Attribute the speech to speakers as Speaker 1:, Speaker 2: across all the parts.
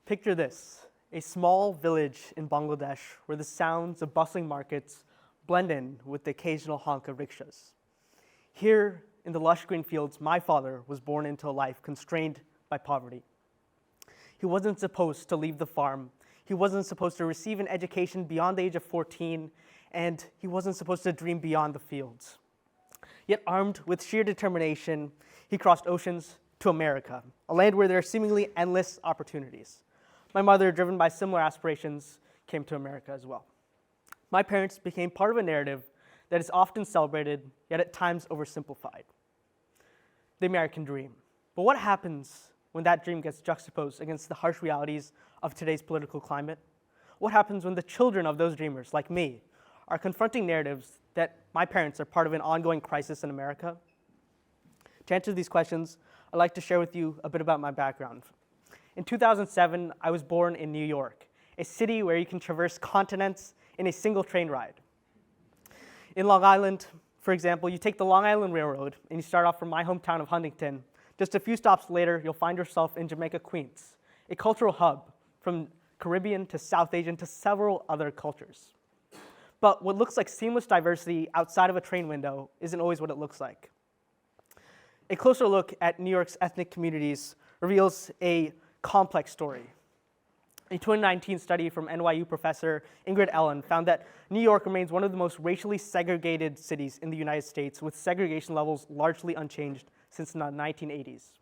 Speaker 1: Picture this, a small village in Bangladesh where the sounds of bustling markets blend in with the occasional honk of rickshaws. Here in the lush green fields, my father was born into a life constrained by poverty. He wasn't supposed to leave the farm. He wasn't supposed to receive an education beyond the age of 14, and he wasn't supposed to dream beyond the fields. Yet armed with sheer determination, he crossed oceans to America, a land where there are seemingly endless opportunities. My mother, driven by similar aspirations, came to America as well. My parents became part of a narrative that is often celebrated, yet at times oversimplified. The American dream. But what happens when that dream gets juxtaposed against the harsh realities of today's political climate? What happens when the children of those dreamers, like me, are confronting narratives that my parents are part of an ongoing crisis in America? To answer these questions, I'd like to share with you a bit about my background. In 2007, I was born in New York, a city where you can traverse continents in a single train ride. In Long Island, for example, you take the Long Island Railroad and you start off from my hometown of Huntington. Just a few stops later, you'll find yourself in Jamaica, Queens, a cultural hub from Caribbean to South Asian to several other cultures. But what looks like seamless diversity outside of a train window isn't always what it looks like. A closer look at New York's ethnic communities reveals a complex story. A 2019 study from NYU professor Ingrid Ellen found that New York remains one of the most racially segregated cities in the United States, with segregation levels largely unchanged since the 1980s.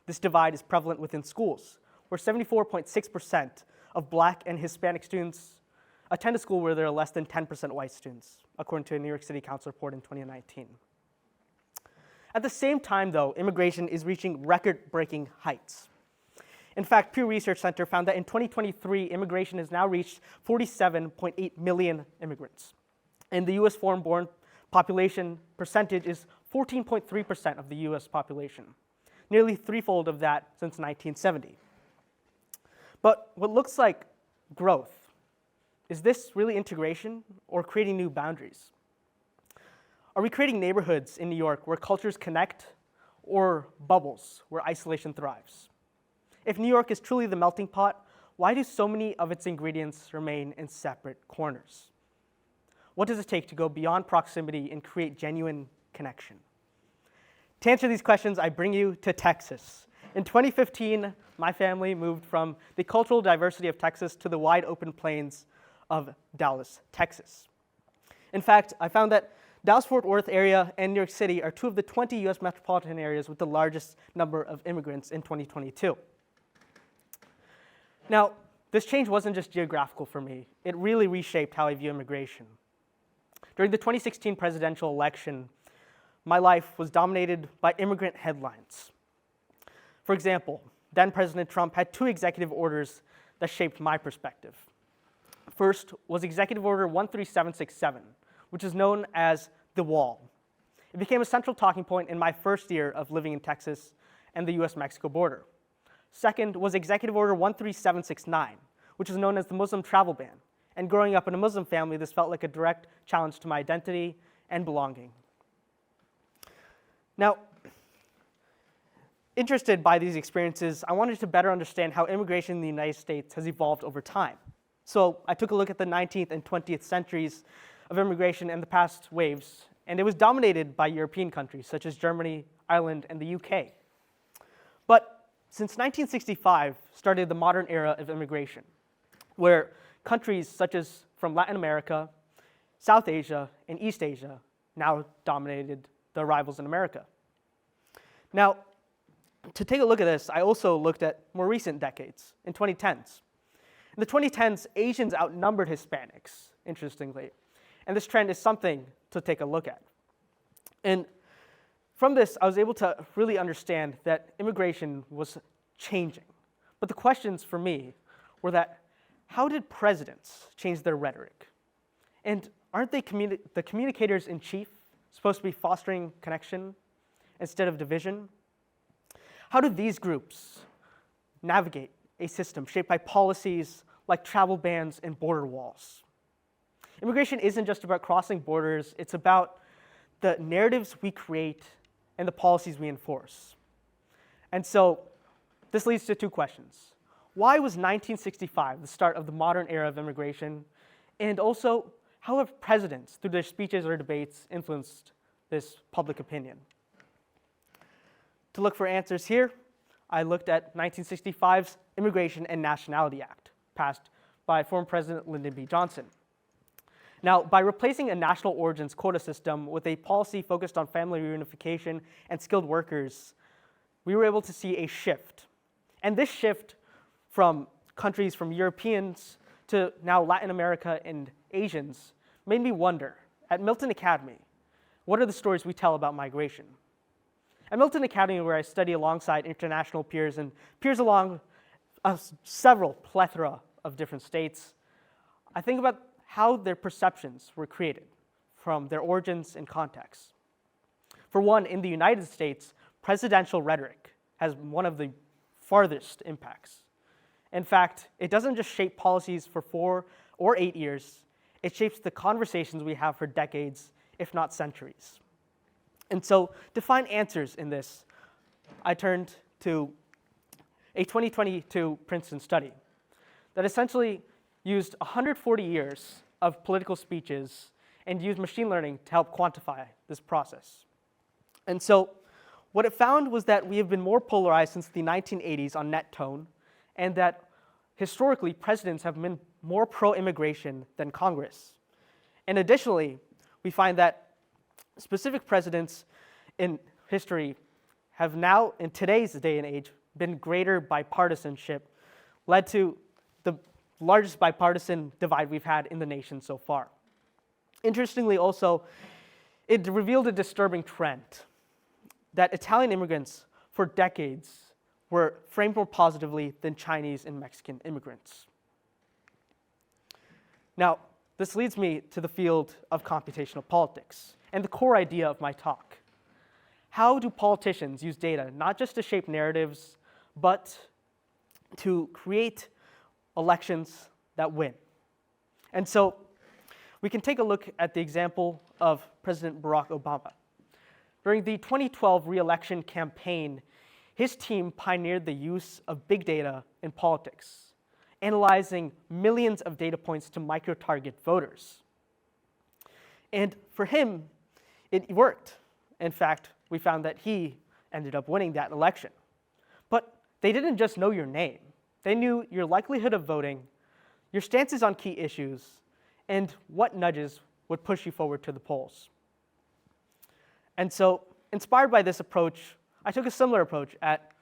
Speaker 1: This divide is prevalent within schools, where 74.6% of Black and Hispanic students attend a school where there are less than 10% white students, according to a New York City Council report in 2019. At the same time, though, immigration is reaching record-breaking heights. In fact, Pew Research Center found that in 2023, immigration has now reached 47.8 million immigrants. And the US foreign-born population percentage is 14.3% of the US population, nearly threefold of that since 1970. But what looks like growth, is this really integration or creating new boundaries? Are we creating neighborhoods in New York where cultures connect, or bubbles where isolation thrives? If New York is truly the melting pot, why do so many of its ingredients remain in separate corners? What does it take to go beyond proximity and create genuine connection? To answer these questions, I bring you to Texas. In 2015, my family moved from the cultural diversity of Texas to the wide open plains of Dallas, Texas. In fact, I found that Dallas-Fort Worth area and New York City are two of the 20 US metropolitan areas with the largest number of immigrants in 2022. Now, this change wasn't just geographical for me. It really reshaped how I view immigration. During the 2016 presidential election, my life was dominated by immigrant headlines. For example, then President Trump had two executive orders that shaped my perspective. First was Executive Order 13767, which is known as the Wall. It became a central talking point in my first year of living in Texas and the US-Mexico border. Second was Executive Order 13769, which is known as the Muslim travel ban. And growing up in a Muslim family, this felt like a direct challenge to my identity and belonging. Now, interested by these experiences, I wanted to better understand how immigration in the United States has evolved over time. So I took a look at the 19th and 20th centuries of immigration and the past waves, and it was dominated by European countries such as Germany, Ireland, and the UK. But since 1965 started the modern era of immigration, where countries such as from Latin America, South Asia, and East Asia now dominated the arrivals in America. Now, to take a look at this, I also looked at more recent decades, in 2010s. In the 2010s, Asians outnumbered Hispanics, interestingly. And this trend is something to take a look at. And from this, I was able to really understand that immigration was changing. But the questions for me were that, how did presidents change their rhetoric? And aren't they the communicators in chief supposed to be fostering connection instead of division? How do these groups navigate a system shaped by policies like travel bans and border walls? Immigration isn't just about crossing borders, it's about the narratives we create and the policies we enforce. And so this leads to two questions. why was 1965 the start of the modern era of immigration? And also, how have presidents, through their speeches or debates, influenced this public opinion? To look for answers here, I looked at 1965's Immigration and Nationality Act, passed by former President Lyndon B. Johnson. Now, by replacing a national origins quota system with a policy focused on family reunification and skilled workers, we were able to see a shift. And this shift from countries from Europeans to now Latin America and Asians made me wonder, at Milton Academy, what are the stories we tell about migration? At Milton Academy, where I study alongside international peers and peers along several plethora of different states, I think about how their perceptions were created from their origins and contexts. For one, in the United States, presidential rhetoric has one of the farthest impacts. In fact, it doesn't just shape policies for 4 or 8 years, it shapes the conversations we have for decades, if not centuries. And so, to find answers in this, I turned to a 2022 Princeton study that essentially used 140 years of political speeches and used machine learning to help quantify this process. And so, what it found was that we have been more polarized since the 1980s on net tone, and that historically presidents have been more pro-immigration than Congress. And additionally, we find that specific presidents in history have now, in today's day and age, been greater bipartisanship, led to the largest bipartisan divide we've had in the nation so far. Interestingly also, it revealed a disturbing trend that Italian immigrants for decades were framed more positively than Chinese and Mexican immigrants. Now, this leads me to the field of computational politics and the core idea of my talk. How do politicians use data not just to shape narratives, but to create elections that win? And so we can take a look at the example of President Barack Obama. During the 2012 re-election campaign, his team pioneered the use of big data in politics, analyzing millions of data points to micro-target voters. And for him, it worked. In fact, we found that he ended up winning that election. But they didn't just know your name. They knew your likelihood of voting, your stances on key issues, and what nudges would push you forward to the polls. And so, inspired by this approach, I took a similar approach at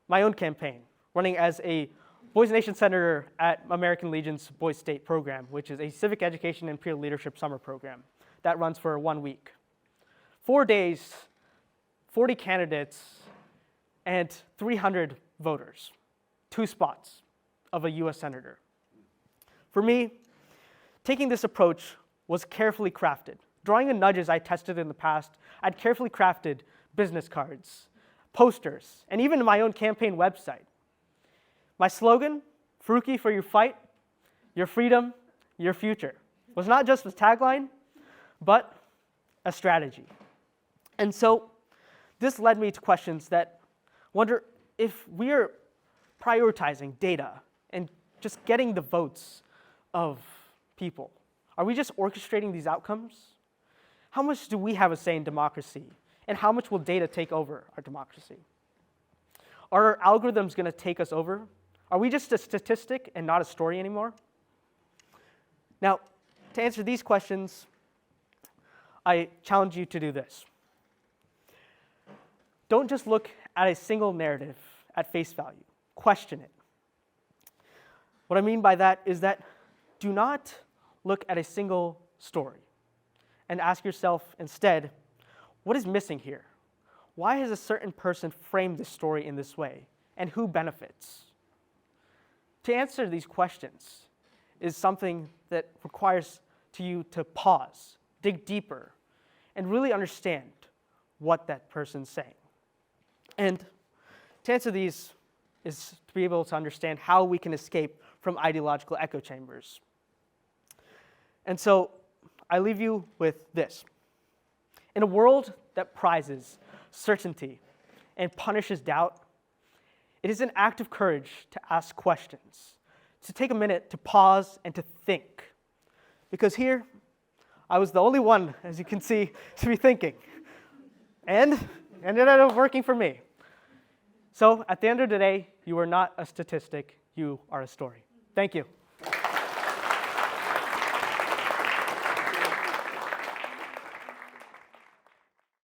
Speaker 1: my own campaign, running as a Boys Nation Senator at American Legion's Boys State program, which is a civic education and peer leadership summer program that runs for 1 week. 4 days, 40 candidates, and 300 voters, 2 spots of a US Senator. For me, taking this approach was carefully crafted. Drawing on nudges I tested in the past, I'd carefully crafted business cards, posters, and even my own campaign website. My slogan, Farruqui for your fight, your freedom, your future, was not just a tagline, but a strategy. And so this led me to questions that wonder if we are prioritizing data and just getting the votes of people. Are we just orchestrating these outcomes? How much do we have a say in democracy? And how much will data take over our democracy? Are our algorithms going to take us over? Are we just a statistic and not a story anymore? Now, to answer these questions, I challenge you to do this. Don't just look at a single narrative at face value. Question it. What I mean by that is that do not look at a single story and ask yourself instead, what is missing here? Why has a certain person framed this story in this way? And who benefits? To answer these questions is something that requires you to pause, dig deeper, and really understand what that person's saying. And to answer these is to be able to understand how we can escape from ideological echo chambers. And so I leave you with this. In a world that prizes certainty and punishes doubt, It is an act of courage to ask questions, to take a minute to pause and to think. Because here, I was the only one, as you can see, to be thinking. And it ended up working for me. So at the end of the day, you are not a statistic, you are a story. Thank you.